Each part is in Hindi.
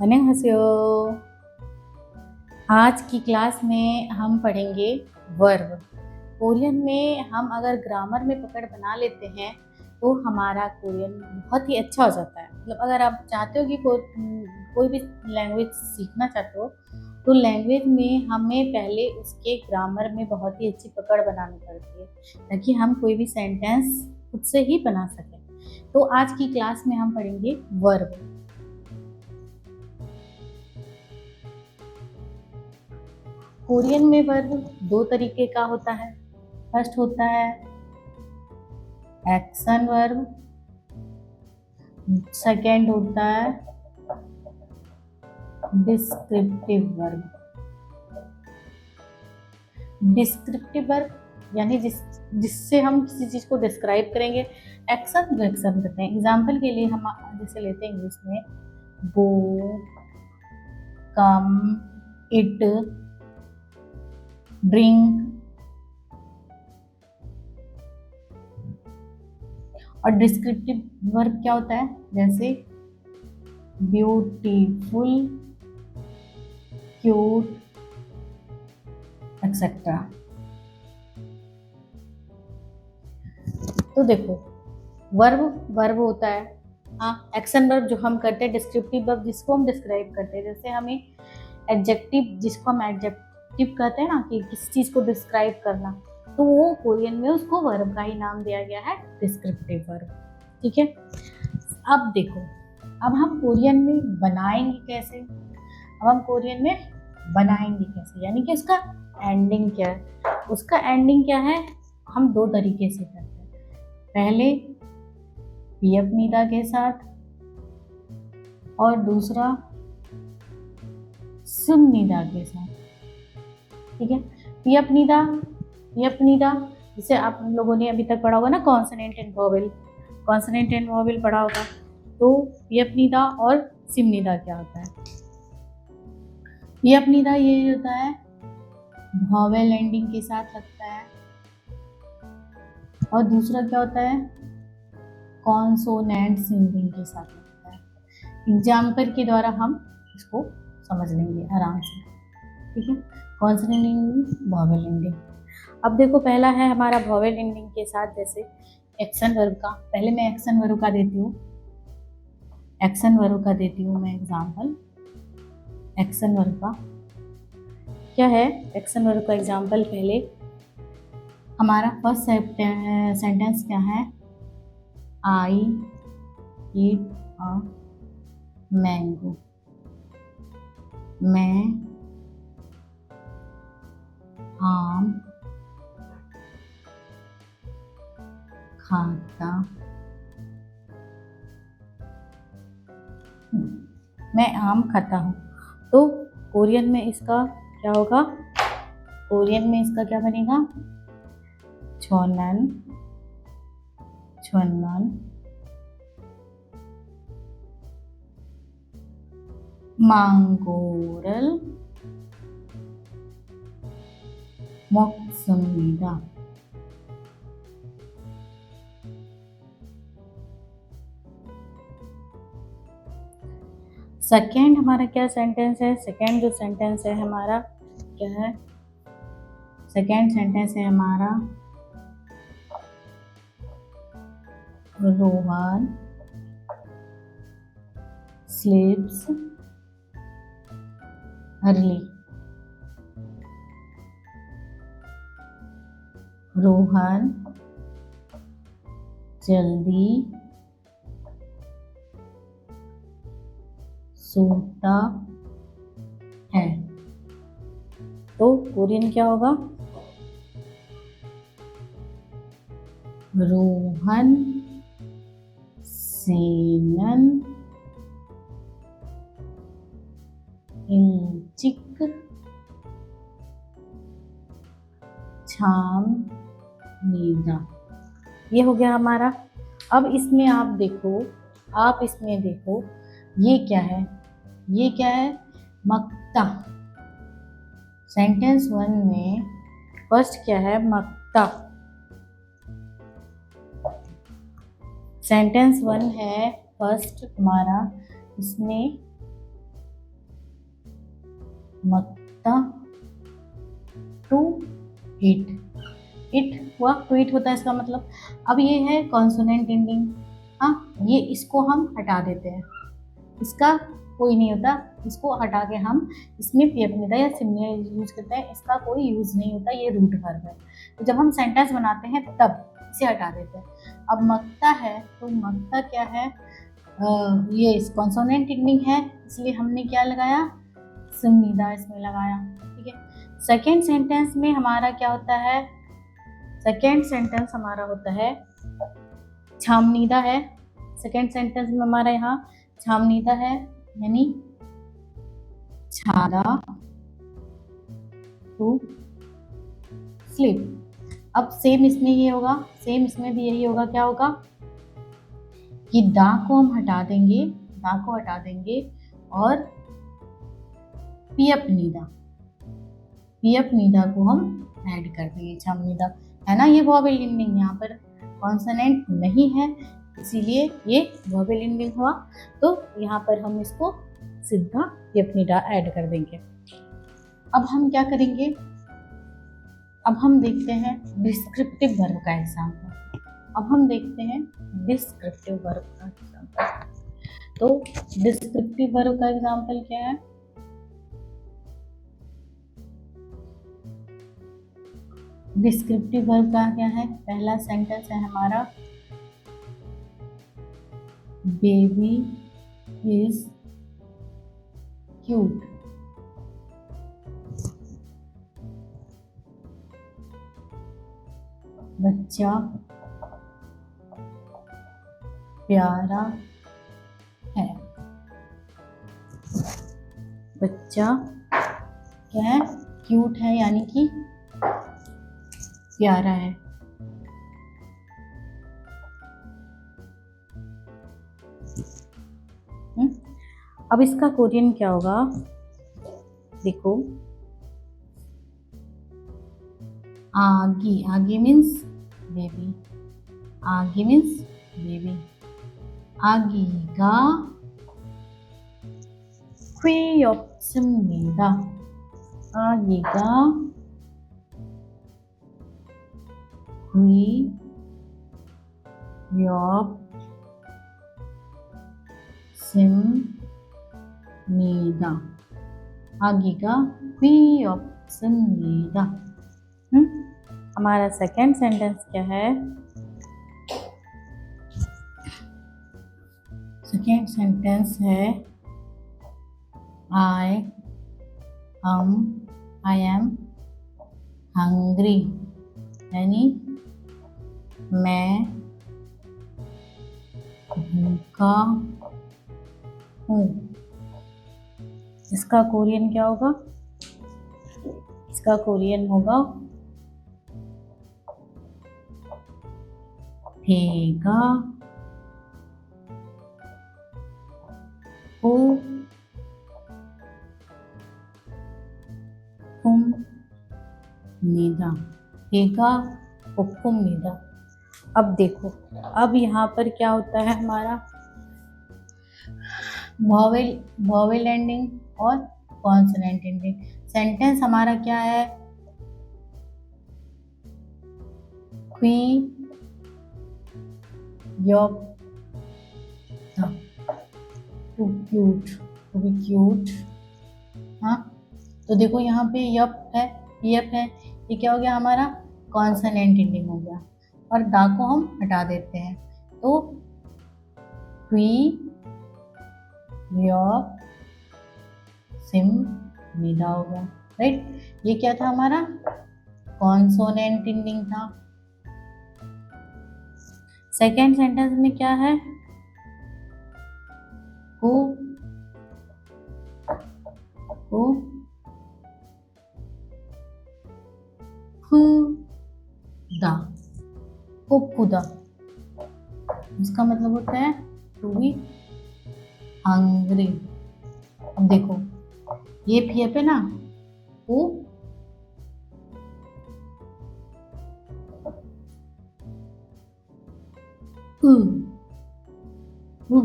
안녕하세요। आज की क्लास में हम पढ़ेंगे वर्ब। कोरियन में हम अगर ग्रामर में पकड़ बना लेते हैं तो हमारा कोरियन बहुत ही अच्छा हो जाता है। मतलब अगर आप चाहते हो कि कोई भी लैंग्वेज सीखना चाहते हो तो लैंग्वेज में हमें पहले उसके ग्रामर में बहुत ही अच्छी पकड़ बनानी पड़ती है ताकि हम कोई भी सेंटेंस खुद से ही बना सकें। तो आज की क्लास में हम पढ़ेंगे वर्ब। कोरियन में वर्ब दो तरीके का होता है। फर्स्ट होता है एक्शन वर्ब, सेकेंड होता है डिस्क्रिप्टिव वर्ब। डिस्क्रिप्टिव वर्ब यानी जिससे हम किसी चीज को डिस्क्राइब करेंगे। एक्शन करते हैं। एग्जाम्पल के लिए हम जैसे लेते हैं इंग्लिश में गो, कम, इट, ड्रिंक। और डिस्क्रिप्टिव वर्ब क्या होता है, जैसे ब्यूटीफुल, क्यूट, एक्सेट्रा। तो देखो वर्ब वर्ब होता है, हाँ। एक्शन वर्ब जो हम करते हैं, डिस्क्रिप्टिव वर्ब जिसको हम डिस्क्राइब करते हैं। जैसे हमें एडजेक्टिव, जिसको हम एडजेक्टिव कहते हैं ना, कि किस चीज को डिस्क्राइब करना, तो वो कोरियन में उसको वर्ब का ही नाम दिया गया है, डिस्क्रिप्टिव वर्ब। ठीक है। अब देखो, अब हम कोरियन में बनाएंगे कैसे। अब हम कोरियन में बनाएंगे कैसे, यानी कि उसका एंडिंग क्या है। उसका एंडिंग क्या है, हम दो तरीके से करते हैं। पहले पियपनीदा के साथ और दूसरा सुमनिदा के साथ। ठीक है। पियपनीदा पियपनीदा जिसे आप लोगों ने अभी तक पढ़ा होगा ना, consonant and vowel. Consonant and vowel पढ़ा होगा। तो पियपनीदा और सिमनिदा क्या होता है। पियपनीदा ये होता है वोवेल एंडिंग के साथ लगता है, और दूसरा क्या होता है, कॉन्सोनेंट एंडिंग के साथ लगता है। एग्जाम्पल के द्वारा हम इसको समझ लेंगे आराम से। ठीक है। Consonant ending, vowel ending. अब देखो, पहला है हमारा वोवेल एंडिंग के साथ, जैसे एक्शन वर्ब का। पहले मैं एक्शन वर्ब का देती हूँ, मैं एग्जाम्पल। एक्शन वर्ब का क्या है, एक्शन वर्ब का एग्जाम्पल पहले हमारा फर्स्ट सेंटेंस क्या है, आई ईट अ मैंगो। मैं आम खाता हूँ। मैं आम खाता हूँ। तो कोरियन में इसका क्या होगा, कोरियन में इसका क्या बनेगा, छोनन, छोनन, मांगोरल, मोक्समिदा। सेकेंड हमारा क्या सेंटेंस है, सेकेंड जो सेंटेंस है हमारा क्या है, सेकेंड सेंटेंस है हमारा रोहन स्लीप्स अर्ली। रोहन जल्दी सोता है। तो कोरियन क्या होगा, रोहन सेनन इल्चिक छाम नीदा। ये हो गया हमारा। अब इसमें आप देखो, ये क्या है, ये क्या है, मक्ता। सेंटेंस वन में फर्स्ट क्या है, मक्ता। सेंटेंस वन है फर्स्ट हमारा, इसमें मक्ता, टू ईट, इट हुआ, टू ईट होता है इसका मतलब। अब ये है कॉन्सोनेंट एंडिंग, हाँ ये इसको हम हटा देते हैं, इसका कोई नहीं होता, इसको हटा के हम इसमें पियपनिदा या सिमनिया यूज करते हैं, इसका कोई यूज नहीं होता, ये रूट वर्ब है। तो जब हम सेंटेंस बनाते हैं तब इसे हटा देते हैं। अब मक्ता है, तो मक्ता क्या है, ये कॉन्सोनेंट एंडिंग है, इसलिए हमने क्या लगाया, सिमनिदा इसमें लगाया, ठीक है। सेकेंड सेंटेंस में हमारा क्या होता है, सेकेंड सेंटेंस हमारा होता है छामनीदा है, सेकेंड सेंटेंस में हमारा यहाँ छामनीदा है, यानी छादा टू स्लीप। अब सेम इसमें ये होगा, सेम इसमें भी यही होगा, क्या होगा कि दा को हम हटा देंगे, दा को हटा देंगे और पियपनीदा, पियपनीदा को हम ऐड कर देंगे, छामनीदा है ना, ये वॉवेल एंडिंग, यहाँ पर कॉन्सोनेंट नहीं है इसीलिए ये वॉवेल एंडिंग हुआ, तो यहाँ पर हम इसको सीधा पियपनीदा ऐड कर देंगे। अब हम क्या करेंगे, अब हम देखते हैं डिस्क्रिप्टिव वर्ब का एग्जाम्पल, अब हम देखते हैं डिस्क्रिप्टिव वर्ब का एग्जाम्पल। तो डिस्क्रिप्टिव वर्ब का एग्जाम्पल क्या है, डिस्क्रिप्टिव वर्ब का क्या है, पहला सेंटेंस है हमारा बेबी इज क्यूट, बच्चा प्यारा है, बच्चा क्या है, क्यूट है यानी कि प्यारा है। अब इसका कोरियन क्या होगा, देखो आगी, आगी मीन्स बेबी, आगी मीन्स बेबी, आ기가 귀엽습니다, 아기가 귀엽습니다, 아기가 귀엽습니다। हमारा सेकेंड सेंटेंस क्या है, सेकेंड सेंटेंस है आई एम हंग्री, यानी मैं भूखा हूँ। इसका कोरियन क्या होगा, इसका कोरियन होगा भेगा 고픕니다, भेगा 고픕니다। अब देखो, अब यहाँ पर क्या होता है हमारा वॉवेल एंडिंग और कॉन्सोनेंट एंडिंग। सेंटेंस हमारा क्या है, too cute, to be cute, हाँ तो देखो यहाँ पे यप है, यप है, ये क्या हो गया हमारा कॉन्सोनेंट एंडिंग हो गया, और दा को हम हटा देते हैं, तो निदा हो गया, राइट। ये क्या था हमारा कॉन्सोनेंट एंडिंग था। सेकेंड सेंटेंस में क्या है, को खुदा, को खुदा, इसका मतलब होता है टू बी हंग्री। अब देखो ये फियप है ना, वो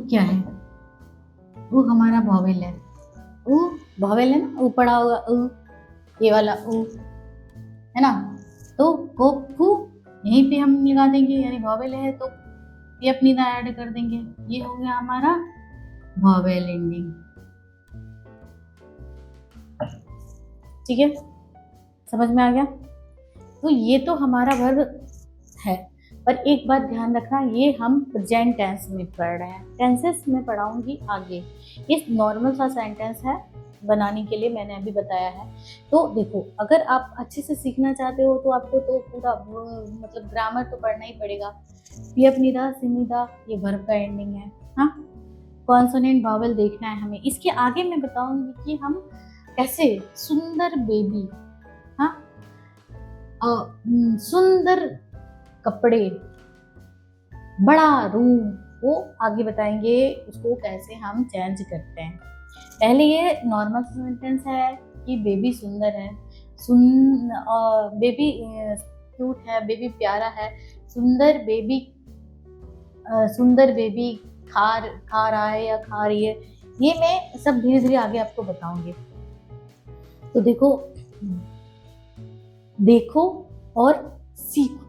क्या है, वो हमारा वॉवेल है, वो वॉवेल है ना, ऊ पड़ा होगा ऊ, ये वाला ऊ है ना, तो को फू यहीं पे हम लगा देंगे, यानी वॉवेल है तो ये अपनी दा ऐड कर देंगे, ये हो गया हमारा वॉवेल एंडिंग। ठीक है, समझ में आ गया। तो ये तो हमारा वर्ब है, पर एक बात ध्यान रखना, ये हम प्रेजेंट टेंस में पढ़ रहे हैं, टेंसेस में पढ़ाऊंगी आगे। ये नॉर्मल सा सेंटेंस है, बनाने के लिए मैंने अभी बताया है। तो देखो, अगर आप अच्छे से सीखना चाहते हो तो आपको तो पूरा मतलब ग्रामर तो पढ़ना ही पड़ेगा। पीएफ निदा सिनिदा ये वर्ब का एंडिंग है। हाँ, कॉन्सोनेंट वावल देखना है हमें। इसके आगे मैं बताऊंगी कि हम कैसे सुंदर बेबी, हाँ, सुंदर कपड़े, बड़ा रूम, वो आगे बताएंगे उसको कैसे हम चेंज करते हैं। पहले ये नॉर्मल सेंटेंस है कि बेबी सुंदर है, बेबी क्यूट है, बेबी प्यारा है, सुंदर बेबी खा रहा है या खा रही है, ये मैं सब धीरे धीरे आगे आपको बताऊंगी। तो देखो और सीखो,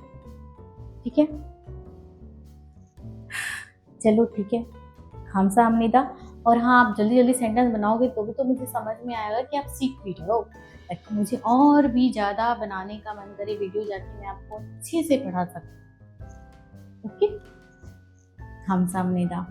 ठीक है। चलो ठीक है, खामसा हमनिदा। और हाँ, आप जल्दी जल्दी सेंटेंस बनाओगे तो भी तो मुझे समझ में आएगा कि आप सीख भी रहे हो, ताकि मुझे और भी ज़्यादा बनाने का मन करे वीडियो, जाके मैं आपको अच्छे से पढ़ा सकूँ। ओके, खामसा हमनिदा।